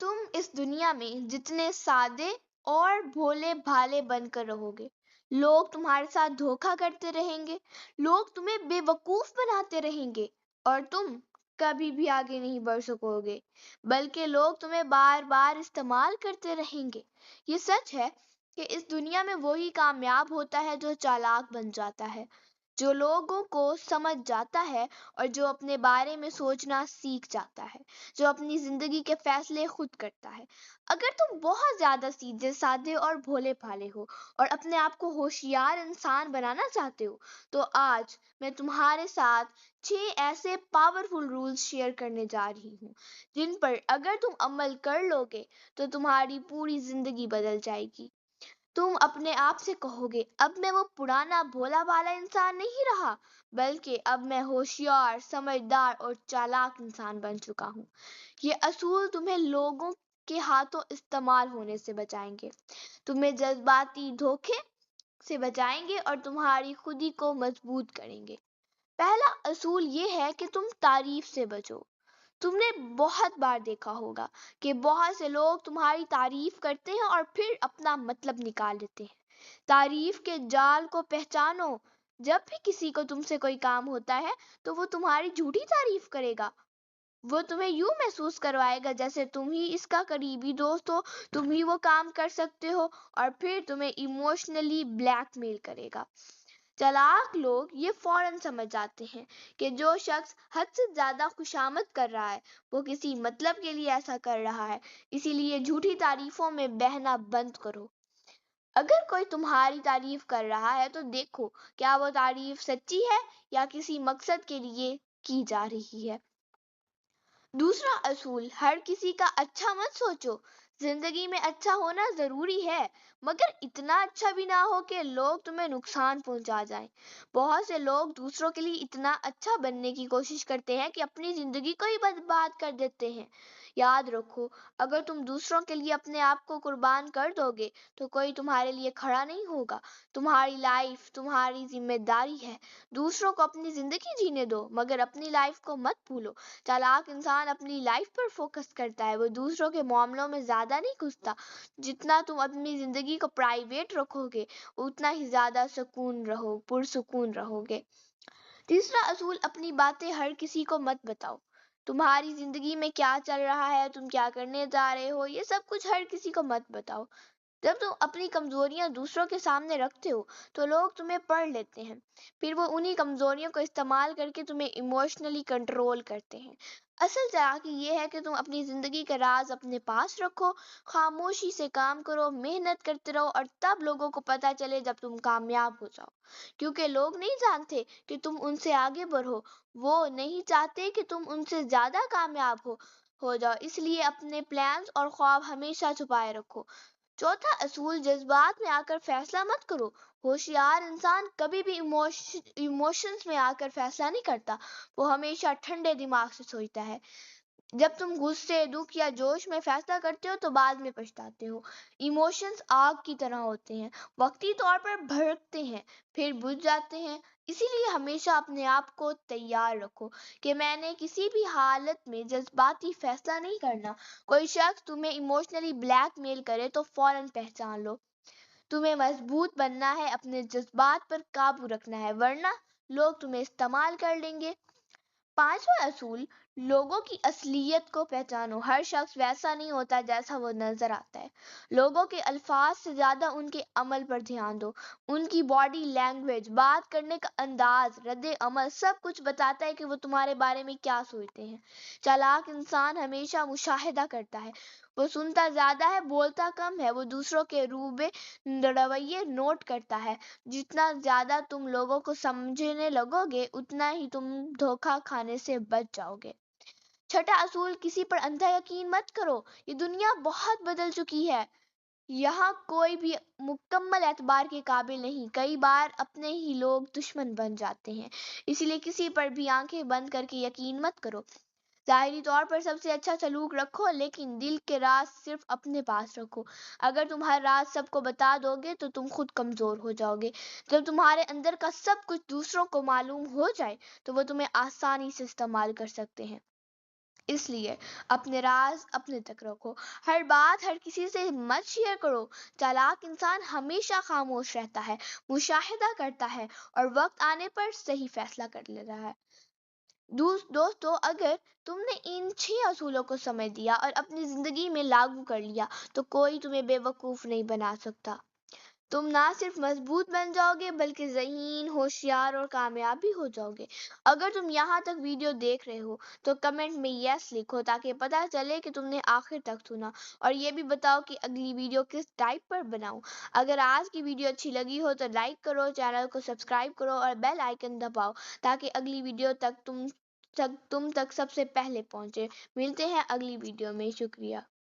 تم اس دنیا میں جتنے سادے اور بھولے بھالے بن کر رہو گے، لوگ تمہارے ساتھ دھوکا کرتے رہیں گے، لوگ تمہیں بے وقوف بناتے رہیں گے اور تم کبھی بھی آگے نہیں بڑھ سکو گے، بلکہ لوگ تمہیں بار بار استعمال کرتے رہیں گے۔ یہ سچ ہے کہ اس دنیا میں وہی کامیاب ہوتا ہے جو چالاک بن جاتا ہے، جو لوگوں کو سمجھ جاتا ہے اور جو اپنے بارے میں سوچنا سیکھ جاتا ہے، جو اپنی زندگی کے فیصلے خود کرتا ہے۔ اگر تم بہت زیادہ سیدھے سادے اور بھولے بھالے ہو اور اپنے آپ کو ہوشیار انسان بنانا چاہتے ہو، تو آج میں تمہارے ساتھ 6 ایسے پاورفل رولز شیئر کرنے جا رہی ہوں جن پر اگر تم عمل کر لو گے تو تمہاری پوری زندگی بدل جائے گی۔ تم اپنے آپ سے کہو گے، اب میں وہ پرانا بھولا بھالا انسان نہیں رہا، بلکہ اب میں ہوشیار، سمجھدار اور چالاک انسان بن چکا ہوں۔ یہ اصول تمہیں لوگوں کے ہاتھوں استعمال ہونے سے بچائیں گے، تمہیں جذباتی دھوکے سے بچائیں گے اور تمہاری خودی کو مضبوط کریں گے۔ پہلا اصول یہ ہے کہ تم تعریف سے بچو۔ تم نے بہت بار دیکھا ہوگا کہ بہت سے لوگ تمہاری تعریف کرتے ہیں اور پھر اپنا مطلب نکال لیتے ہیں۔ تعریف کے جال کو پہچانو۔ جب بھی کسی کو تم سے کوئی کام ہوتا ہے تو وہ تمہاری جھوٹی تعریف کرے گا۔ وہ تمہیں یوں محسوس کروائے گا جیسے تم ہی اس کا قریبی دوست ہو، تم ہی وہ کام کر سکتے ہو، اور پھر تمہیں ایموشنلی بلیک میل کرے گا۔ چالاک لوگ یہ فوراً سمجھ جاتے ہیں کہ جو شخص حد سے زیادہ خوشامد کر رہا ہے وہ کسی مطلب کے لیے ایسا کر رہا ہے، اسی لیے جھوٹی تعریفوں میں بہنا بند کرو۔ اگر کوئی تمہاری تعریف کر رہا ہے تو دیکھو کیا وہ تعریف سچی ہے یا کسی مقصد کے لیے کی جا رہی ہے۔ دوسرا اصول، ہر کسی کا اچھا مت سوچو۔ زندگی میں اچھا ہونا ضروری ہے، مگر اتنا اچھا بھی نہ ہو کہ لوگ تمہیں نقصان پہنچا جائیں۔ بہت سے لوگ دوسروں کے لیے اتنا اچھا بننے کی کوشش کرتے ہیں کہ اپنی زندگی کو ہی برباد کر دیتے ہیں۔ یاد رکھو، اگر تم دوسروں کے لیے اپنے آپ کو قربان کر دو گے تو کوئی تمہارے لیے کھڑا نہیں ہوگا۔ تمہاری لائف تمہاری ذمہ داری ہے۔ دوسروں کو اپنی زندگی جینے دو، مگر اپنی لائف کو مت بھولو۔ چالاک انسان اپنی لائف پر فوکس کرتا ہے، وہ دوسروں کے معاملوں میں زیادہ نہیں گھستا۔ جتنا تم اپنی زندگی کو پرائیویٹ رکھو گے اتنا ہی زیادہ پرسکون رہو گے۔ تیسرا اصول، اپنی باتیں ہر کسی کو مت بتاؤ۔ تمہاری زندگی میں کیا چل رہا ہے، تم کیا کرنے جا رہے ہو، یہ سب کچھ ہر کسی کو مت بتاؤ۔ جب تم اپنی کمزوریاں دوسروں کے سامنے رکھتے ہو تو لوگ تمہیں پڑھ لیتے ہیں، پھر وہ انہی کمزوریوں کو استعمال کر کے تمہیں ایموشنلی کنٹرول کرتے ہیں۔ اصل چالاکی یہ ہے کہ تم اپنی زندگی کے راز اپنے پاس رکھو، خاموشی سے کام کرو، محنت کرتے رہو، اور تب لوگوں کو پتہ چلے جب تم کامیاب ہو جاؤ۔ کیونکہ لوگ نہیں جانتے کہ تم ان سے آگے بڑھو، وہ نہیں چاہتے کہ تم ان سے زیادہ کامیاب ہو جاؤ، اس لیے اپنے پلانز اور خواب ہمیشہ چھپائے رکھو۔ چوتھا اصول، جذبات میں آ کر فیصلہ مت کرو۔ ہوشیار انسان کبھی بھی ایموشنز میں آ کر فیصلہ نہیں کرتا، وہ ہمیشہ ٹھنڈے دماغ سے سوچتا ہے۔ جب تم غصے، دکھ یا جوش میں فیصلہ کرتے ہو تو بعد میں پچھتاتے ہو۔ ایموشنز آگ کی طرح ہوتے ہیں، وقتی طور پر بھڑکتے ہیں، پھر بجھ جاتے ہیں۔ اسی لیے ہمیشہ اپنے آپ کو تیار رکھو کہ میں نے کسی بھی حالت میں جذباتی فیصلہ نہیں کرنا۔ کوئی شخص تمہیں ایموشنلی بلیک میل کرے تو فوراً پہچان لو۔ تمہیں مضبوط بننا ہے، اپنے جذبات پر قابو رکھنا ہے، ورنہ لوگ تمہیں استعمال کر لیں گے۔ پانچواں اصول، لوگوں کی اصلیت کو پہچانو۔ ہر شخص ویسا نہیں ہوتا جیسا وہ نظر آتا ہے۔ لوگوں کے الفاظ سے زیادہ ان کے عمل پر دھیان دو۔ ان کی باڈی لینگویج، بات کرنے کا انداز، رد عمل، سب کچھ بتاتا ہے کہ وہ تمہارے بارے میں کیا سوچتے ہیں۔ چالاک انسان ہمیشہ مشاہدہ کرتا ہے، وہ سنتا زیادہ ہے، بولتا کم ہے، وہ دوسروں کے رویے نوٹ کرتا ہے۔ جتنا زیادہ تم لوگوں کو سمجھنے لگو گے اتنا ہی تم دھوکا کھانے سے بچ جاؤ گے۔ چھٹا اصول، کسی پر اندھا یقین مت کرو۔ یہ دنیا بہت بدل چکی ہے، یہاں کوئی بھی مکمل اعتبار کے قابل نہیں۔ کئی بار اپنے ہی لوگ دشمن بن جاتے ہیں، اسی لیے کسی پر بھی آنکھیں بند کر کے یقین مت کرو۔ ظاہری طور پر سب سے اچھا سلوک رکھو، لیکن دل کے راز صرف اپنے پاس رکھو۔ اگر تم ہر راز سب کو بتا دو گے تو تم خود کمزور ہو جاؤ گے۔ جب تمہارے اندر کا سب کچھ دوسروں کو معلوم ہو جائے تو وہ تمہیں آسانی سے استعمال کر سکتے ہیں۔ اس لیے اپنے راز اپنے تک رکھو، ہر بات ہر کسی سے مت شیئر کرو۔ چالاک انسان ہمیشہ خاموش رہتا ہے، مشاہدہ کرتا ہے اور وقت آنے پر صحیح فیصلہ کر لیتا ہے۔ دوستو، اگر تم نے ان 6 اصولوں کو سمجھ دیا اور اپنی زندگی میں لاگو کر لیا تو کوئی تمہیں بے وقوف نہیں بنا سکتا۔ تم نہ صرف مضبوط بن جاؤ گے بلکہ ذہین، ہوشیار اور کامیاب بھی ہو جاؤ گے۔ اگر تم یہاں تک ویڈیو دیکھ رہے ہو تو کمنٹ میں یس لکھو تاکہ پتہ چلے کہ تم نے آخر تک سنا، اور یہ بھی بتاؤ کہ اگلی ویڈیو کس ٹائپ پر بناؤں۔ اگر آج کی ویڈیو اچھی لگی ہو تو لائک کرو، چینل کو سبسکرائب کرو اور بیل آئیکن دباؤ تاکہ اگلی ویڈیو تک تم تک سب سے پہلے پہنچے۔ ملتے ہیں اگلی ویڈیو میں، شکریہ۔